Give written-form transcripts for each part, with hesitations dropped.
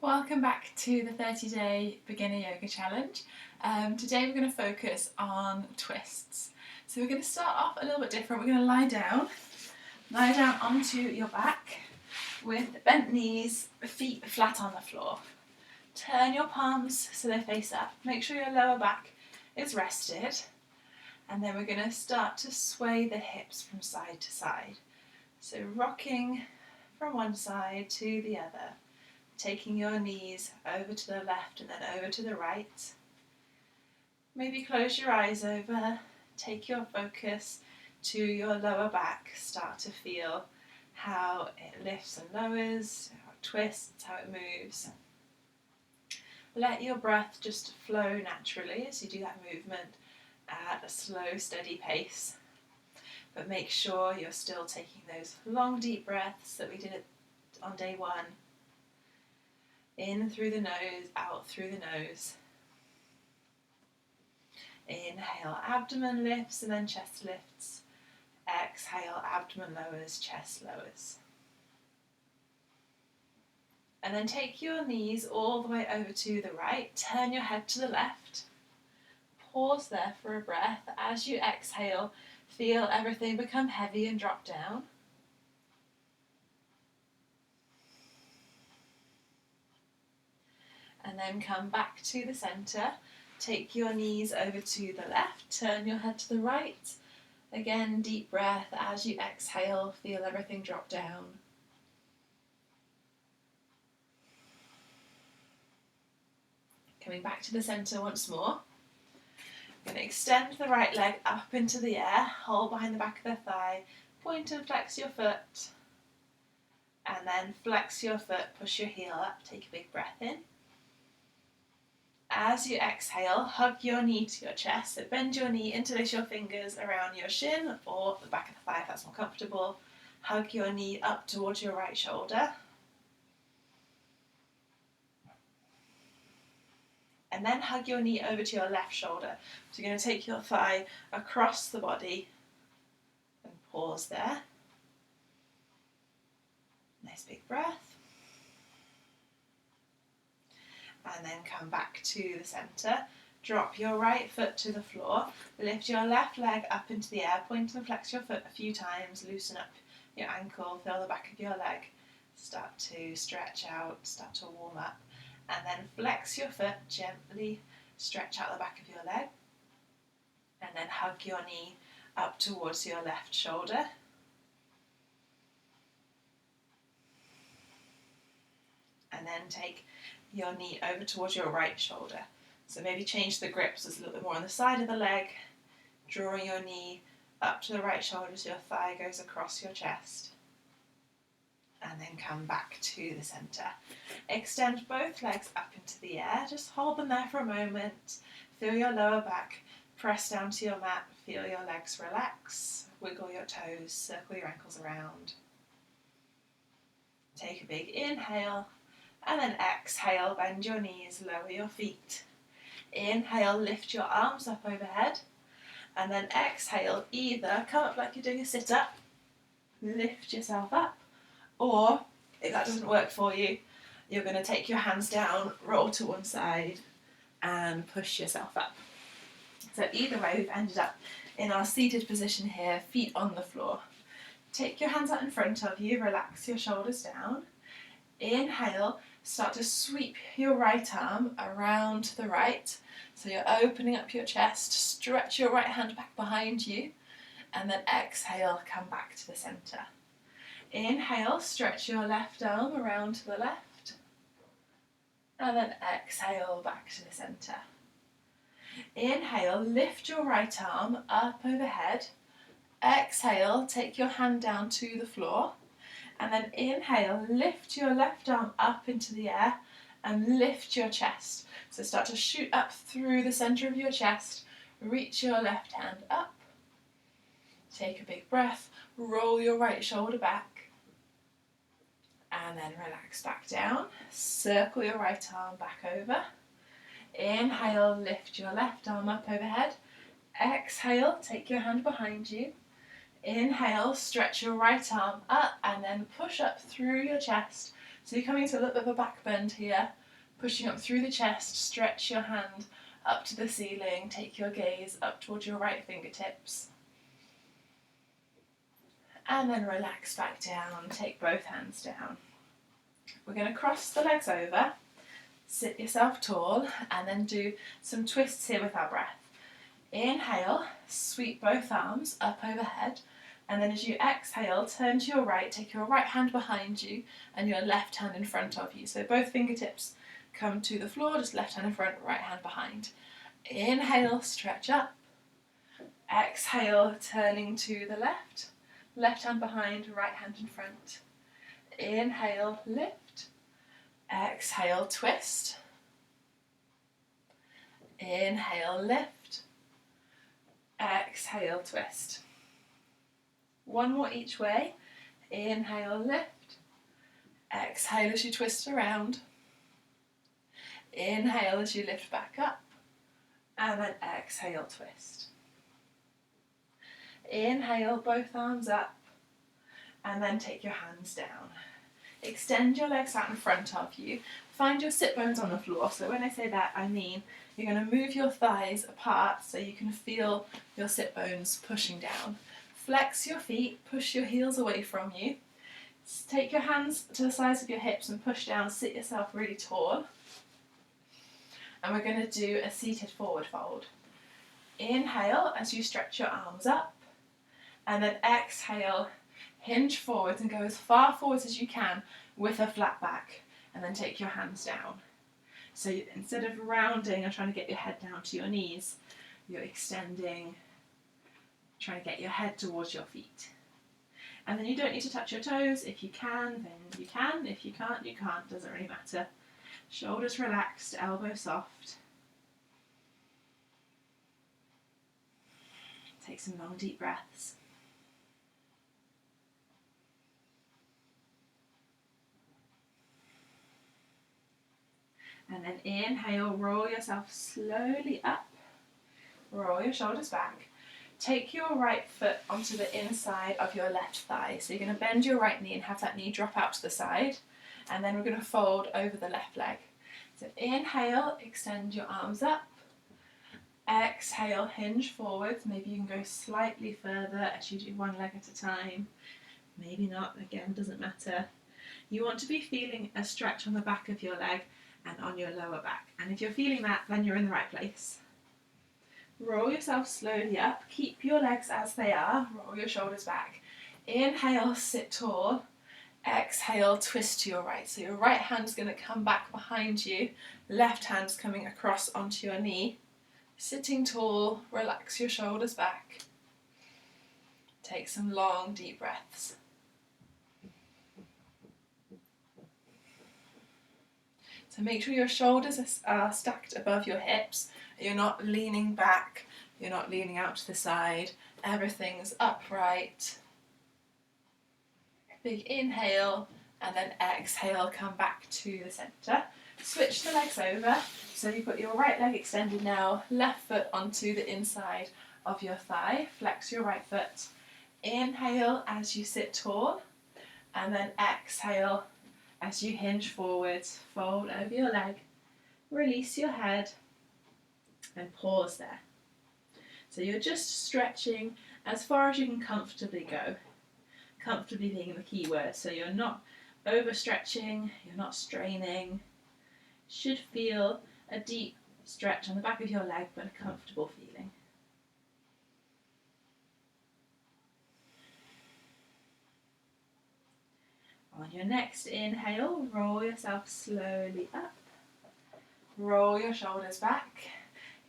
Welcome back to the 30-day beginner yoga challenge. Today we're going to focus on twists. So we're going to start off a little bit different. We're going to lie down onto your back with bent knees, feet flat on the floor. Turn your palms so they face up. Make sure your lower back is rested. And then we're going to start to sway the hips from side to side. So rocking from one side to the other. Taking your knees over to the left and then over to the right. Maybe close your eyes over, take your focus to your lower back. Start to feel how it lifts and lowers, how it twists, how it moves. Let your breath just flow naturally as you do that movement at a slow, steady pace. But make sure you're still taking those long, deep breaths that we did on day one. In through the nose, out through the nose. Inhale, abdomen lifts and then chest lifts. Exhale, abdomen lowers, chest lowers. And then take your knees all the way over to the right. Turn your head to the left. Pause there for a breath. As you exhale, feel everything become heavy and drop down. And then come back to the centre. Take your knees over to the left. Turn your head to the right. Again, deep breath. As you exhale, feel everything drop down. Coming back to the centre once more. You're going to extend the right leg up into the air. Hold behind the back of the thigh. Point and flex your foot. And then flex your foot. Push your heel up. Take a big breath in. As you exhale, hug your knee to your chest. So bend your knee, interlace your fingers around your shin or the back of the thigh if that's more comfortable. Hug your knee up towards your right shoulder. And then hug your knee over to your left shoulder. So you're going to take your thigh across the body and pause there. Nice big breath. And then come back to the centre. Drop your right foot to the floor. Lift your left leg up into the air. Point and flex your foot a few times. Loosen up your ankle. Feel the back of your leg. Start to stretch out. Start to warm up. And then flex your foot. Gently stretch out the back of your leg. And then hug your knee up towards your left shoulder. And then take your knee over towards your right shoulder. So maybe change the grip so it's a little bit more on the side of the leg, drawing your knee up to the right shoulder so your thigh goes across your chest. And then come back to the centre. Extend both legs up into the air. Just hold them there for a moment. Feel your lower back press down to your mat. Feel your legs relax. Wiggle your toes. Circle your ankles around. Take a big inhale. And then exhale, bend your knees, lower your feet. Inhale, lift your arms up overhead. And then exhale, either come up like you're doing a sit-up, lift yourself up, or if that doesn't work for you, you're going to take your hands down, roll to one side, and push yourself up. So either way, we've ended up in our seated position here, feet on the floor. Take your hands out in front of you, relax your shoulders down. Inhale, start to sweep your right arm around to the right. So you're opening up your chest, stretch your right hand back behind you, and then exhale, come back to the centre. Inhale, stretch your left arm around to the left, and then exhale, back to the centre. Inhale, lift your right arm up overhead. Exhale, take your hand down to the floor. And then inhale, lift your left arm up into the air and lift your chest. So start to shoot up through the centre of your chest. Reach your left hand up. Take a big breath. Roll your right shoulder back. And then relax back down. Circle your right arm back over. Inhale, lift your left arm up overhead. Exhale, take your hand behind you. Inhale, stretch your right arm up and then push up through your chest So you're coming to a little bit of a back bend here, pushing up through the chest, stretch your hand up to the ceiling, take your gaze up towards your right fingertips. And then relax back down, take both hands down. We're going to cross the legs over, sit yourself tall, and then do some twists here with our breath. Inhale, sweep both arms up overhead, and then as you exhale, turn to your right, take your right hand behind you and your left hand in front of you. So both fingertips come to the floor, just left hand in front, right hand behind. Inhale, stretch up. Exhale, turning to the left, left hand behind, right hand in front. Inhale, lift. Exhale, twist. Inhale, lift. Exhale, twist. One more each way. Inhale, lift. Exhale as you twist around. Inhale as you lift back up. And then exhale, twist. Inhale, both arms up. And then take your hands down. Extend your legs out in front of you. Find your sit bones on the floor. So when I say that, I mean you're going to move your thighs apart so you can feel your sit bones pushing down. Flex your feet, push your heels away from you. Take your hands to the sides of your hips and push down, sit yourself really tall. And we're going to do a seated forward fold. Inhale as you stretch your arms up, and then exhale, hinge forwards and go as far forwards as you can with a flat back, and then take your hands down. So instead of rounding and trying to get your head down to your knees, you're extending, trying to get your head towards your feet. And then you don't need to touch your toes. If you can, then you can. If you can't, you can't. Doesn't really matter. Shoulders relaxed, elbows soft. Take some long, deep breaths. And then inhale, roll yourself slowly up. Roll your shoulders back. Take your right foot onto the inside of your left thigh. So you're going to bend your right knee and have that knee drop out to the side. And then we're going to fold over the left leg. So inhale, extend your arms up. Exhale, hinge forwards. Maybe you can go slightly further as you do one leg at a time. Maybe not, again, doesn't matter. You want to be feeling a stretch on the back of your leg and on your lower back. And if you're feeling that, then you're in the right place. Roll yourself slowly up. Keep your legs as they are. Roll your shoulders back. Inhale, sit tall. Exhale, twist to your right. So your right hand's going to come back behind you. Left hand's coming across onto your knee. Sitting tall, relax your shoulders back. Take some long, deep breaths. So make sure your shoulders are stacked above your hips. You're not leaning back. You're not leaning out to the side. Everything's upright. Big inhale, and then exhale, come back to the centre. Switch the legs over. So you've got your right leg extended now, left foot onto the inside of your thigh. Flex your right foot. Inhale as you sit tall, and then exhale as you hinge forwards. Fold over your leg. Release your head and pause there. So you're just stretching as far as you can comfortably go. Comfortably being the key word. So you're not overstretching, you're not straining. Should feel a deep stretch on the back of your leg, but a comfortable feeling. On your next inhale, roll yourself slowly up. Roll your shoulders back.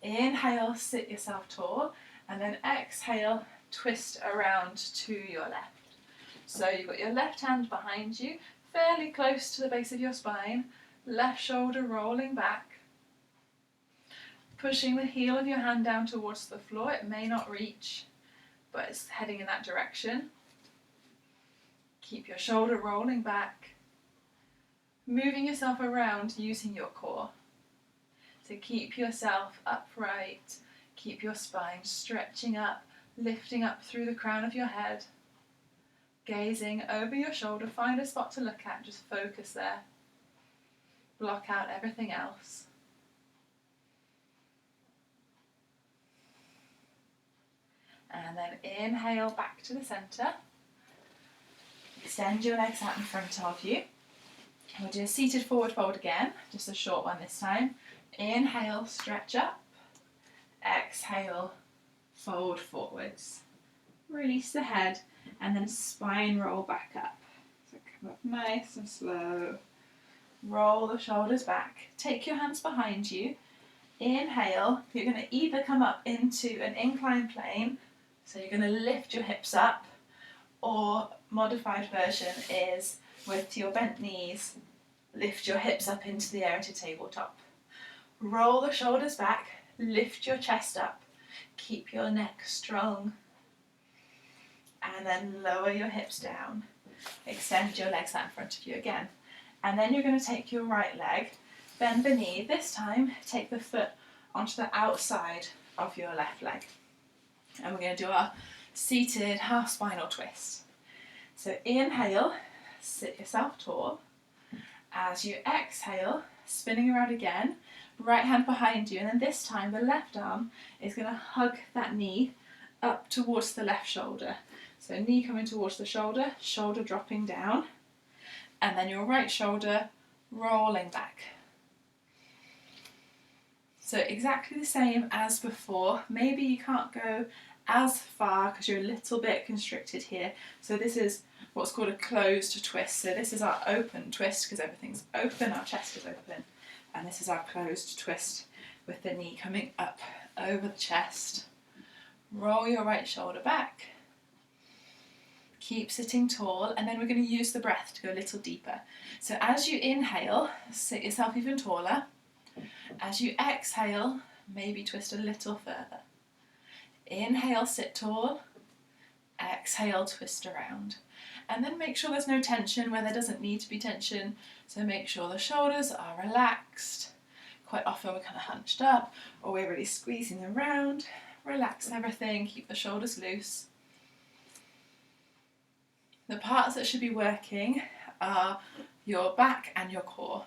Inhale, sit yourself tall, and then exhale, twist around to your left. So you've got your left hand behind you, fairly close to the base of your spine, left shoulder rolling back. Pushing the heel of your hand down towards the floor. It may not reach, but it's heading in that direction. Keep your shoulder rolling back. Moving yourself around using your core. So keep yourself upright. Keep your spine stretching up, lifting up through the crown of your head. Gazing over your shoulder, find a spot to look at, just focus there. Block out everything else. And then inhale back to the centre. Extend your legs out in front of you. We'll do a seated forward fold again, just a short one this time. Inhale, stretch up. Exhale, fold forwards. Release the head and then spine roll back up. So come up nice and slow. Roll the shoulders back. Take your hands behind you. Inhale, you're going to either come up into an inclined plane, so you're going to lift your hips up, or modified version is with your bent knees, lift your hips up into the air to tabletop. Roll the shoulders back, lift your chest up, keep your neck strong, and then lower your hips down. Extend your legs out in front of you again. And then you're going to take your right leg, bend the knee. This time, take the foot onto the outside of your left leg. And we're going to do our seated half spinal twist. So inhale, sit yourself tall. As you exhale, spinning around again, right hand behind you, and then this time the left arm is going to hug that knee up towards the left shoulder. So knee coming towards the shoulder, shoulder dropping down, and then your right shoulder rolling back. So exactly the same as before. Maybe you can't go as far because you're a little bit constricted here. So this is what's called a closed twist. So this is our open twist because everything's open, our chest is open. And this is our closed twist with the knee coming up over the chest. Roll your right shoulder back. Keep sitting tall, and then we're going to use the breath to go a little deeper. So as you inhale, sit yourself even taller. As you exhale, maybe twist a little further. Inhale, sit tall. Exhale, twist around. And then make sure there's no tension where there doesn't need to be tension. So make sure the shoulders are relaxed. Quite often we're kind of hunched up, or we're really squeezing around. Relax everything, keep the shoulders loose. The parts that should be working are your back and your core.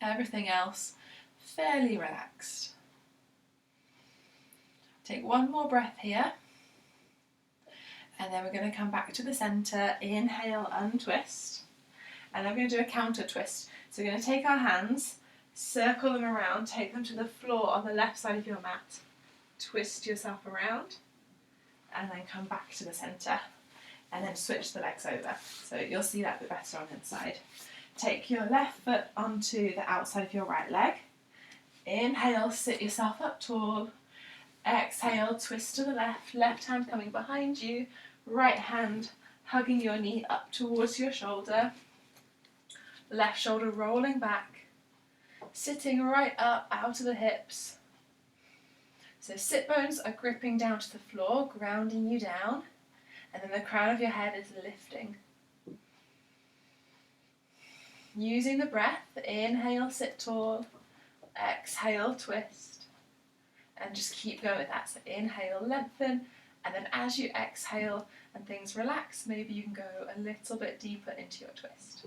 Everything else fairly relaxed. Take one more breath here, and then we're going to come back to the centre. Inhale, untwist, and then we're going to do a counter twist. So we're going to take our hands, circle them around, take them to the floor on the left side of your mat, twist yourself around, and then come back to the centre, and then switch the legs over. So you'll see that a bit better on the inside. Take your left foot onto the outside of your right leg. Inhale, sit yourself up tall. Exhale, twist to the left, left hand coming behind you, right hand hugging your knee up towards your shoulder, left shoulder rolling back, sitting right up out of the hips. So sit bones are gripping down to the floor, grounding you down, and then the crown of your head is lifting. Using the breath, inhale, sit tall, exhale, twist, and just keep going with that. So inhale, lengthen, and then as you exhale and things relax, maybe you can go a little bit deeper into your twist.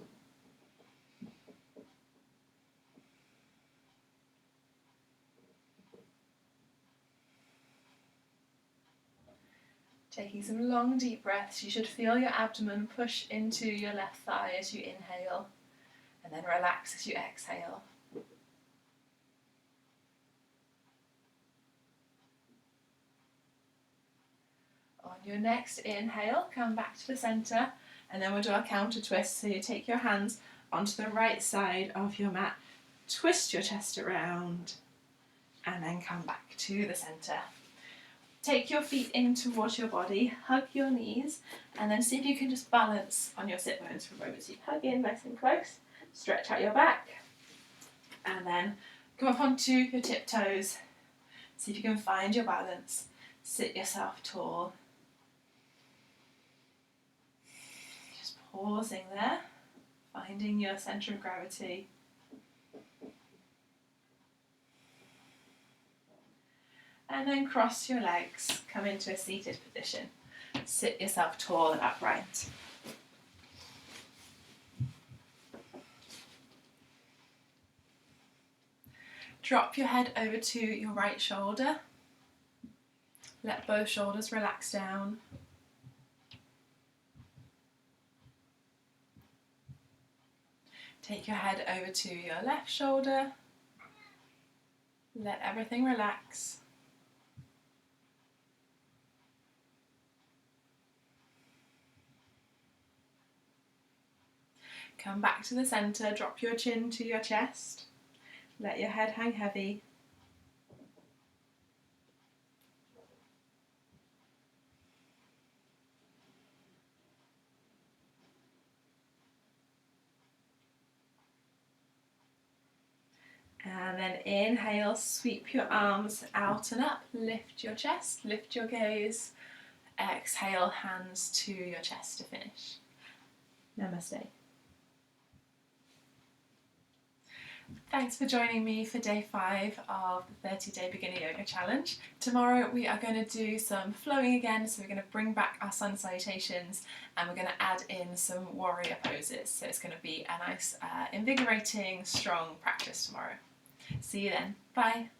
Taking some long deep breaths, you should feel your abdomen push into your left thigh as you inhale, and then relax as you exhale. On your next inhale, come back to the centre, and then we'll do our counter twist. So you take your hands onto the right side of your mat, twist your chest around, and then come back to the centre. Take your feet in towards your body, hug your knees, and then see if you can just balance on your sit bones for a moment. So you hug in nice and close, stretch out your back, and then come up onto your tiptoes. See if you can find your balance. Sit yourself tall. Just pausing there, finding your centre of gravity. And then cross your legs, come into a seated position. Sit yourself tall and upright. Drop your head over to your right shoulder. Let both shoulders relax down. Take your head over to your left shoulder. Let everything relax. Come back to the centre, drop your chin to your chest. Let your head hang heavy. And then inhale, sweep your arms out and up, lift your chest, lift your gaze. Exhale, hands to your chest to finish. Namaste. Thanks for joining me for day 5 of the 30-day beginner yoga challenge. Tomorrow we are going to do some flowing again, so we're going to bring back our sun salutations and we're going to add in some warrior poses. So it's going to be a nice, invigorating, strong practice tomorrow. See you then. Bye.